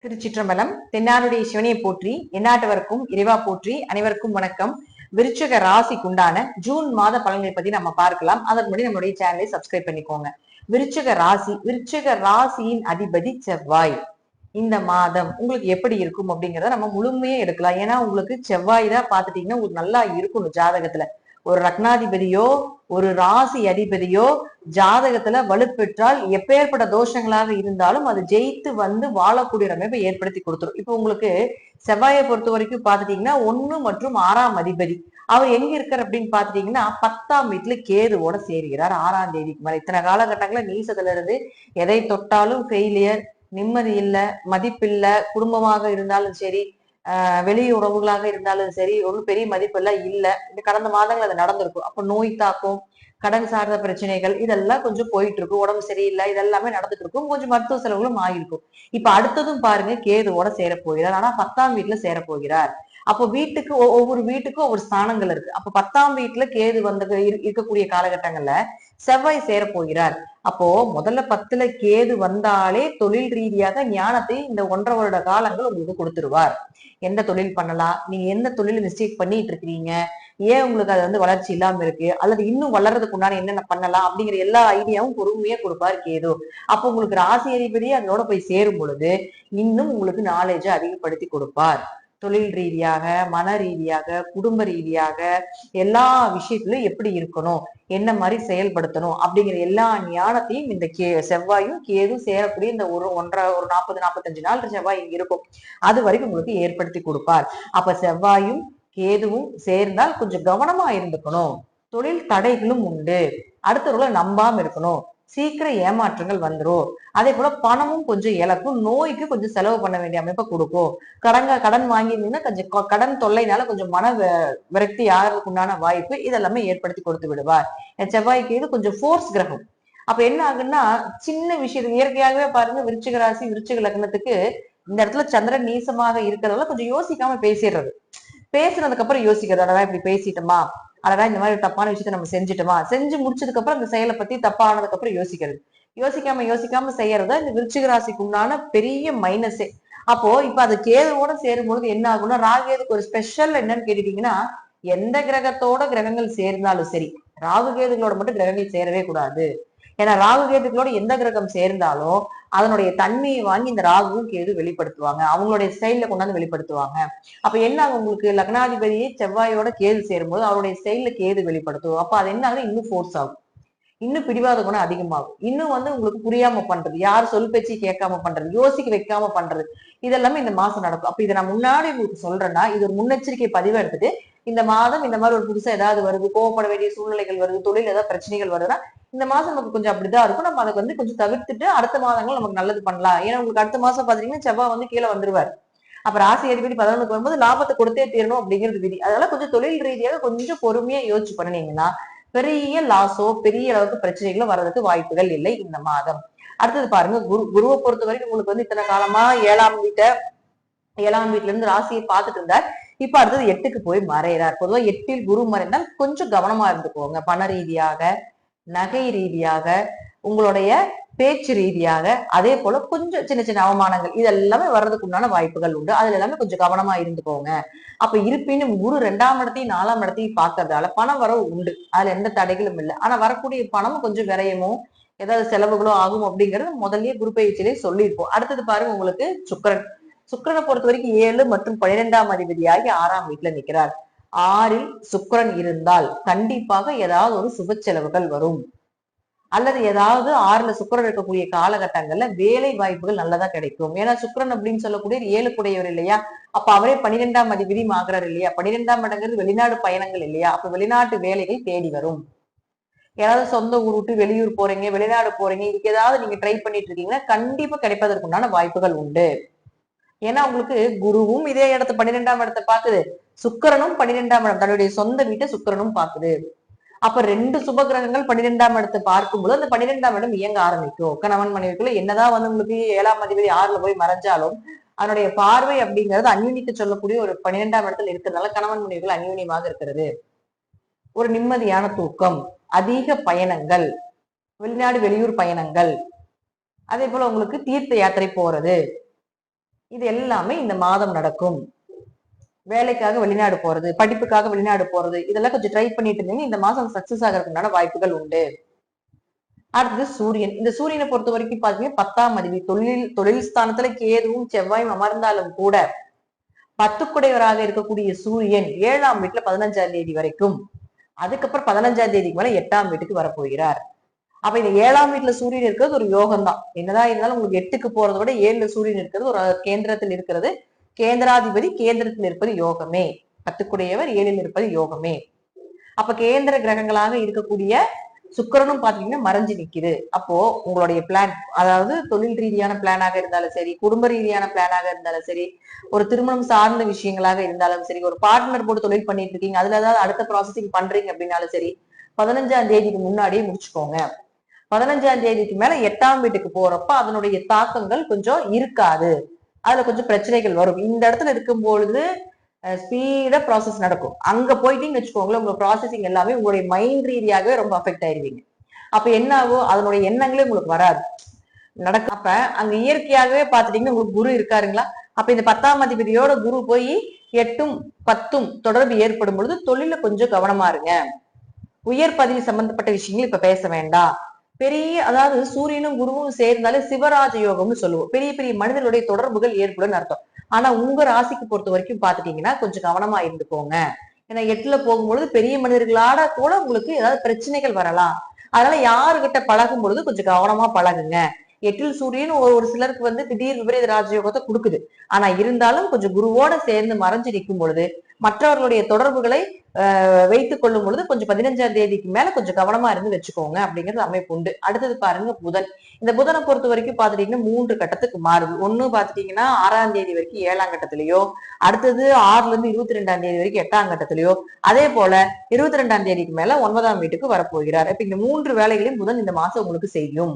திருச்சிற்றம்பலம். தென்னாடுடைய சிவனையை போற்றி, எந்நாட்டவருக்கும் இறைவா போற்றி. அனைவருக்கும் வணக்கம். விருச்சிக ராசிக்குண்டான ஜூன் மாத பலன்களை பத்தி நம்ம பார்க்கலாம். அதற்கு முன்னாடி நம்மளுடைய சேனலை சப்ஸ்கிரைப் பண்ணிக்கோங்க. விருச்சிக ராசியின் அதிபதி செவ்வாய். இந்த மாதம் உங்களுக்கு எப்படி இருக்கும் அப்படிங்கிறத நம்ம முழுமையே எடுக்கலாம். ஏன்னா உங்களுக்கு செவ்வாய் தான் பாத்துட்டீங்கன்னா உங்களுக்கு நல்லா இருக்கணும் ஜாதகத்துல. ஒரு லக்னாதிபதியோ ஒரு ராசி அதிபதியோ ஜாதகத்துல வலுப்பெற்றால் எப்பேற்பட்ட தோஷங்களாக இருந்தாலும் அது ஜெயித்து வந்து வாழக்கூடிய அமைப்பை ஏற்படுத்தி கொடுத்துரும். இப்ப உங்களுக்கு செவ்வாயை பொறுத்த வரைக்கும் பாத்துட்டீங்கன்னா 1 மற்றும் 6ஆம் அதிபதி அவர் எங்க இருக்கார் அப்படின்னு பாத்துட்டீங்கன்னா 10ஆம் வீட்டுல கேதுவோட சேர்கிறார் 6ஆம் தேதிக்கு மேல. இத்தனை காலகட்டங்கள நீசத்துல இருந்து எதை தொட்டாலும் ஃபெயிலியர், நிம்மதி இல்ல, மதிப்பில்ல, குடும்பமாக இருந்தாலும் சரி, வெளி உறவுகளாக இருந்தாலும் சரி, ஒன்றும் பெரிய மதிப்பு எல்லாம் இல்ல. இந்த கடந்த மாதங்கள் அது நடந்திருக்கும். அப்ப நோய் தாக்கம், கடன் சார்ந்த பிரச்சனைகள் இதெல்லாம் கொஞ்சம் போயிட்டு இருக்கும். உடம்பு சரியில்லை, இதெல்லாமே நடந்துட்டு இருக்கும். கொஞ்சம் மருத்துவ செலவுகளும் ஆகிருக்கும். இப்ப அடுத்ததும் பாருங்க, கேதுவோட சேர போகிறார். ஆனா 10ஆம் வீட்டுல சேர போகிறார். அப்போ வீட்டுக்கு ஒவ்வொரு வீட்டுக்கும் ஒவ்வொரு ஸ்தானங்கள் இருக்கு. அப்ப 10ஆம் வீட்டுல கேது வந்து இருக்கக்கூடிய காலகட்டங்கள்ல செவ்வாய் சேர போகிறார். அப்போ முதல்ல 10ல கேது வந்தாலே தொழில் ரீதியாக ஞானத்தை இந்த 1.5 வருட காலங்கள் உங்களுக்கு கொடுத்துருவார். எந்த தொழில் பண்ணலாம், நீங்க எந்த தொழில் மிஸ்டேக் பண்ணிட்டு இருக்கிறீங்க, ஏன் உங்களுக்கு அது வந்து வளர்ச்சி இல்லாம இருக்கு, அல்லது இன்னும் வளர்றதுக்கு உண்டான என்னென்ன பண்ணலாம் அப்படிங்கிற எல்லா ஐடியாவும் பொறுமையா கொடுப்பாரு கேது. அப்போ உங்களுக்கு ராசி அதிபதியே அதோட போய் சேரும் பொழுது இன்னும் உங்களுக்கு நாலேஜை அதிகப்படுத்தி கொடுப்பார். தொழில் ரீதியாக, மன ரீதியாக, குடும்ப ரீதியாக எல்லா விஷயத்திலும் எப்படி இருக்கணும், என்ன மாதிரி செயல்படுத்தணும் அப்படிங்கிற எல்லா ஞானத்தையும் இந்த செவ்வாயும் கேதும் சேரக்கூடிய இந்த ஒரு 40-45 நாள் செவ்வாய் இங்க இருக்கும். அது வரைக்கும் உங்களுக்கு ஏற்படுத்தி கொடுப்பார். அப்ப செவ்வாயும் கேதுவும் சேர்ந்தால் கொஞ்சம் கவனமா இருந்துக்கணும். தொழில் தடைகளும் உண்டு. அடுத்தவர்களை நம்பாம இருக்கணும். சீக்கிரம் ஏமாற்றங்கள் வந்துரும். அதே போல பணமும் கொஞ்சம் இழக்கும். நோய்க்கு கொஞ்சம் செலவு பண்ண வேண்டிய அமைப்பை கொடுக்கும். கடன் வாங்கியிருந்தீங்கன்னா கொஞ்சம் கடன் தொல்லைனால கொஞ்சம் மன விரக்தி ஆகிறதுக்கு உண்டான வாய்ப்பு இதெல்லாமே ஏற்படுத்தி கொடுத்து விடுவார். செவ்வாய்க்கு இது கொஞ்சம் ஃபோர்ஸ் கிரகம். அப்ப என்ன ஆகுன்னா சின்ன விஷயம் இயற்கையாகவே பாருங்க, விருச்சிக ராசி விருச்சிக லக்னத்துக்கு இந்த இடத்துல சந்திரன் நீசமாக இருக்கிறதால கொஞ்சம் யோசிக்காம பேசிடுறது. பேசுனதுக்கு அப்புறம் யோசிக்கிறது, அடடா இப்படி பேசிட்டோமா, அடடா இந்த மாதிரி தப்பான விஷயத்த நம்ம செஞ்சுட்டோமா, செஞ்சு முடிச்சதுக்கு அப்புறம் அந்த செயலை பத்தி தப்பானதுக்கு அப்புறம் யோசிக்கிறது. யோசிக்காம செய்யறதா இந்த விருச்சிக ராசிக்கு உண்டான பெரிய மைனஸே. அப்போ இப்ப அது கேதுவோட சேரும்பொழுது என்ன ஆகும்னா, ராகுகேதுக்கு ஒரு ஸ்பெஷல் என்னன்னு கேட்டுட்டீங்கன்னா, எந்த கிரகத்தோட கிரகங்கள் சேர்ந்தாலும் சரி, ராகு கேதுகளோட மட்டும் கிரகங்கள் சேரவே கூடாது. ஏன்னா ராகு கேதுகளோட எந்த கிரகம் சேர்ந்தாலும் அதனுடைய தன்மையை வாங்கி இந்த ராகுவும் கேது வெளிப்படுத்துவாங்க. அவங்களுடைய ஸ்டைல்ல கொண்டாந்து வெளிப்படுத்துவாங்க. அப்ப என்ன ஆகும், உங்களுக்கு லக்னாதிபதியை செவ்வாயோட கேது சேரும்போது அவருடைய ஸ்டைல்ல கேது வெளிப்படுத்தும். அப்ப அது என்ன ஆகுது, இன்னும் ஃபோர்ஸ் ஆகும், இன்னும் பிடிவாத குணம் அதிகமாகும். இன்னும் வந்து உங்களுக்கு புரியாம பண்றது, யார் சொல் பேச்சு கேட்காம பண்றது, யோசிக்க வைக்காம பண்றது, இதெல்லாமே இந்த மாசம் நடக்கும். அப்ப இதை நான் முன்னாடி உங்களுக்கு சொல்றேன்னா, இது ஒரு முன்னெச்சரிக்கை பதிவை எடுத்துட்டு இந்த மாதம் இந்த மாதிரி ஒரு புதுசா ஏதாவது வருது, கோவப்பட வேண்டிய சூழ்நிலைகள் வருது, தொழில் ஏதாவது பிரச்சனைகள் வருதுன்னா இந்த மாசம் நமக்கு கொஞ்சம் அப்படிதான் இருக்கும். நம்ம அதை வந்து கொஞ்சம் தவிர்த்துட்டு அடுத்த மாதங்கள் நமக்கு நல்லது பண்ணலாம். ஏன்னா உங்களுக்கு அடுத்த மாசம் பாத்தீங்கன்னா செவ்வாய் வந்து கீழே வந்துருவார். அப்ப ராசி அதிபதி 11க்கு வரும்போது லாபத்தை கொடுத்தே தீரணும் அப்படிங்கிறது விதி. அதனால கொஞ்சம் தொழில் ரீதியாக கொஞ்சம் பொறுமையா யோசிச்சு பண்ணினீங்கன்னா பெரிய லாஸோ பெரிய அளவுக்கு பிரச்சனைகளோ வர்றதுக்கு வாய்ப்புகள் இல்லை இந்த மாதம். அடுத்தது பாருங்க, குருவை பொறுத்த வரைக்கும் உங்களுக்கு வந்து இத்தனை காலமா 7ஆம் வீட்டுல இருந்து ராசியை பார்த்துட்டு இருந்தார். இப்ப அடுத்தது 8க்கு போய் மறைகிறார். பொதுவா 8ல் குரு மறைந்தால் கொஞ்சம் கவனமா இருந்துக்கோங்க. பண ரீதியாக, நகை ரீதியாக, உங்களுடைய பேச்சு ரீதியாக, அதே போல கொஞ்சம் சின்ன சின்ன அவமானங்கள் இதெல்லாமே வர்றதுக்கு உண்டான வாய்ப்புகள் உண்டு. அதுல எல்லாமே கொஞ்சம் கவனமா இருந்துக்கோங்க. அப்ப இருப்பினும் குரு 2ஆம் இடத்தையும் 4ஆம் இடத்தையும் பார்க்கறதால பண வரவு உண்டு, அதுல எந்த தடைகளும் இல்லை. ஆனா வரக்கூடிய பணமும் கொஞ்சம் விரயமோ ஏதாவது செலவுகளோ ஆகும் அப்படிங்கறது முதல்லயே குரு பயிற்சியிலே சொல்லியிருப்போம். அடுத்தது பாருங்க, உங்களுக்கு சுக்கிரனை பொறுத்த வரைக்கும் 7 மற்றும் 12ஆம் அதிபதியாகி 6ஆம் வீட்டுல நிற்கிறார். 6ல் சுக்கிரன் இருந்தால் கண்டிப்பாக ஏதாவது ஒரு சுப செலவுகள் வரும். அல்லது ஏதாவது 6ல சுக்கிரன் இருக்கக்கூடிய காலகட்டங்கள்ல வேலை வாய்ப்புகள் நல்லதா கிடைக்கும். ஏன்னா சுக்கிரன் அப்படின்னு சொல்லக்கூடிய 7க்குடையவர் இல்லையா, அப்ப அவரே 12ஆம் அதிபதியும் ஆகிறார் இல்லையா. 12ஆம் இடங்கிறது வெளிநாடு பயணங்கள் இல்லையா, அப்ப வெளிநாட்டு வேலைகள் தேடி வரும். ஏதாவது சொந்த ஊர் விட்டு வெளியூர் போறீங்க, வெளிநாடு போறீங்க, இதுக்கு ஏதாவது நீங்க ட்ரை பண்ணிட்டு இருக்கீங்கன்னா கண்டிப்பா கிடைப்பதற்குண்டான வாய்ப்புகள் உண்டு. ஏன்னா உங்களுக்கு குருவும் இதே இடத்து 12ஆம் இடத்தை பாக்குது, சுக்கிரனும் 12ஆம் இடம் தன்னுடைய சொந்த வீட்டை சுக்கிரனும் பாக்குது. அப்ப 2 சுப கிரகங்கள் 12ஆம் இடத்தை பார்க்கும்போது அந்த 12ஆம் இடம் இயங்க ஆரம்பிக்கும். கணவன் மனைவிக்குள்ள என்னதான் வந்து உங்களுக்கு 7ஆம் அதிபதி 6ல போய் மறைஞ்சாலும் அதனுடைய பார்வை அப்படிங்கிறது அந்யூனிக்கு சொல்லக்கூடிய ஒரு 12ஆம் இடத்துல இருக்கிறதுனால கணவன் மனைவிகள் அந்யூன்யமாக இருக்கிறது. ஒரு நிம்மதியான தூக்கம், அதிக பயணங்கள், வெளிநாடு வெளியூர் பயணங்கள், அதே போல உங்களுக்கு தீர்த்த யாத்திரை போறது, இது எல்லாமே இந்த மாதம் நடக்கும். வேலைக்காக வெளிநாடு போறது, படிப்புக்காக வெளிநாடு போறது, இதெல்லாம் கொஞ்சம் ட்ரை பண்ணிட்டு இருந்தீங்க, இந்த மாசம் சக்சஸ் ஆகிறதுக்கான வாய்ப்புகள் உண்டு. அடுத்தது சூரியன். இந்த சூரியனை பொறுத்த வரைக்கும் பாத்தீங்கன்னா 10ஆம் அதிபதி. தொழில் ஸ்தானத்துல கேதுவும் செவ்வாயும் அமர்ந்தாலும் கூட 10 குடையவராக இருக்கக்கூடிய சூரியன் 7ஆம் வீட்டுல 15ஆம் தேதி வரைக்கும், அதுக்கப்புறம் 15ஆம் தேதிக்கு மேல 8ஆம் வீட்டுக்கு வரப்போகிறார். அப்ப இந்த 7ஆம் வீட்டுல சூரியன் இருக்கிறது ஒரு யோகம் தான். என்னதான் இருந்தாலும் உங்களுக்கு 8க்கு போறதை விட 7ல சூரியன் இருக்கிறது ஒரு கேந்திரத்தில் இருக்கிறது. கேந்திராதிபதி கேந்திரத்தில் இருப்பது யோகமே. 10 குடையவர் 7ல் இருப்பது யோகமே. அப்ப கேந்திர கிரகங்களாக இருக்கக்கூடிய சுக்கிரனும் பாத்தீங்கன்னா மறைஞ்சு நிக்குது. அப்போ உங்களுடைய பிளான், அதாவது தொழில் ரீதியான பிளானாக இருந்தாலும் சரி, குடும்ப ரீதியான பிளானாக இருந்தாலும் சரி, ஒரு திருமணம் சார்ந்த விஷயங்களாக இருந்தாலும் சரி, ஒரு பார்ட்னர் போட்டு தொழில் பண்ணிட்டு இருக்கீங்க, அதுல ஏதாவது அடுத்த ப்ராசஸிங் பண்றீங்க அப்படின்னாலும் சரி, 15ஆம் தேதிக்கு முன்னாடியே முடிச்சுக்கோங்க. 15ஆம் தேதிக்கு மேல 8ஆம் வீட்டுக்கு போறப்ப அதனுடைய தாக்கங்கள் கொஞ்சம் இருக்காது. அதுல கொஞ்சம் பிரச்சனைகள் வரும். இந்த இடத்துல இருக்கும் பொழுது ஸ்பீடா ப்ராசஸ் நடக்கும். அங்க போயிட்டீங்கன்னு வச்சுக்கோங்களேன், உங்க ப்ராசஸிங் எல்லாமே உங்களுடைய மைண்ட் ரீதியாகவே ரொம்ப அஃபெக்ட் ஆயிருவீங்க. அப்ப என்ன ஆகும், அதனுடைய எண்ணங்களே உங்களுக்கு வராது. அப்ப அங்க இயற்கையாகவே பாத்துட்டீங்கன்னா உங்களுக்கு குரு இருக்காருங்களா? அப்ப இந்த 10ஆம் அதிபதியோட குரு போய் 8ம் 10ம் தொடர்பு ஏற்படும் பொழுது தொழில கொஞ்சம் கவனமா இருங்க. உயர் பதவி சம்பந்தப்பட்ட விஷயங்கள் இப்ப பேச வேண்டாம். அதாவது சூரியனும் குருவும் சேர்ந்தாலே சிவராஜ யோகம்னு சொல்லுவோம். பெரிய பெரிய மனிதர்களுடைய தொடர்புகள் ஏற்படும் அர்த்தம். ஆனா உங்க ராசிக்கு பொறுத்த வரைக்கும் பாத்துட்டீங்கன்னா கொஞ்சம் கவனமா இருந்துக்கோங்க. ஏன்னா 8ல போகும்பொழுது பெரிய மனிதர்களாட கூட உங்களுக்கு ஏதாவது பிரச்சனைகள் வரலாம். அதனால யாருகிட்ட பழகும் பொழுது கொஞ்சம் கவனமா பழகுங்க. 8ல் சூரியன் ஒரு சிலருக்கு திடீர் விபரீத ராஜயோகத்தை கொடுக்குது. ஆனா இருந்தாலும் கொஞ்சம் குருவோட சேர்ந்து மறைஞ்சு நிற்கும் பொழுது மற்றவர்களுடைய தொடர்புகளை வைத்துக் கொள்ளும் பொழுது கொஞ்சம் 15ஆம் தேதிக்கு மேல கொஞ்சம் கவனமா இருந்து வச்சுக்கோங்க அப்படிங்கிறது அமைப்பு உண்டு. அடுத்தது பாருங்க புதன். இந்த புதனை பொறுத்த வரைக்கும் பாத்துட்டீங்கன்னா 3 கட்டத்துக்கு மாறுது. ஒண்ணு பாத்துட்டீங்கன்னா 6ஆம் தேதி வரைக்கும் 7ஆம் கட்டத்திலயோ, அடுத்தது 6ல இருந்து 22ஆம் தேதி வரைக்கும் 8ஆம் கட்டத்திலயோ, அதே போல 22ஆம் தேதிக்கு மேல 9ஆம் வீட்டுக்கு வரப்போகிறார். இப்ப இந்த 3 வேலைகளையும் புதன் இந்த மாசம் உங்களுக்கு செய்யும்.